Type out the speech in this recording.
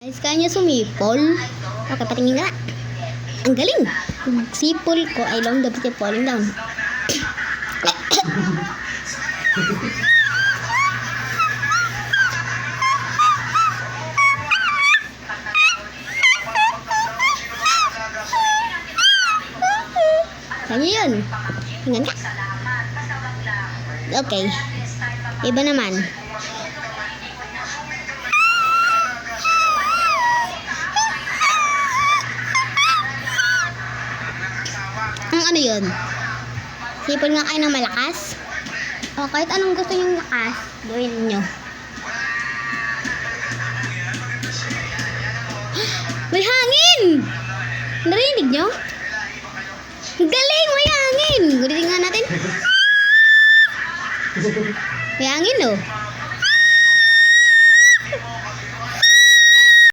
Guys, kaya niya sumipol. Okay, patingin ka na. Ang galing. Sipol ko ay long dapat yung falling down. Kaya yun. Tingnan ka. Okay. Iba naman. Ang ano yun? Sipon nga kayo ng malakas? O kahit anong gusto nyo lakas, gawin nyo. May hangin! Narinig nyo? Galing! May hangin! Gulitin nga natin. May hangin, no?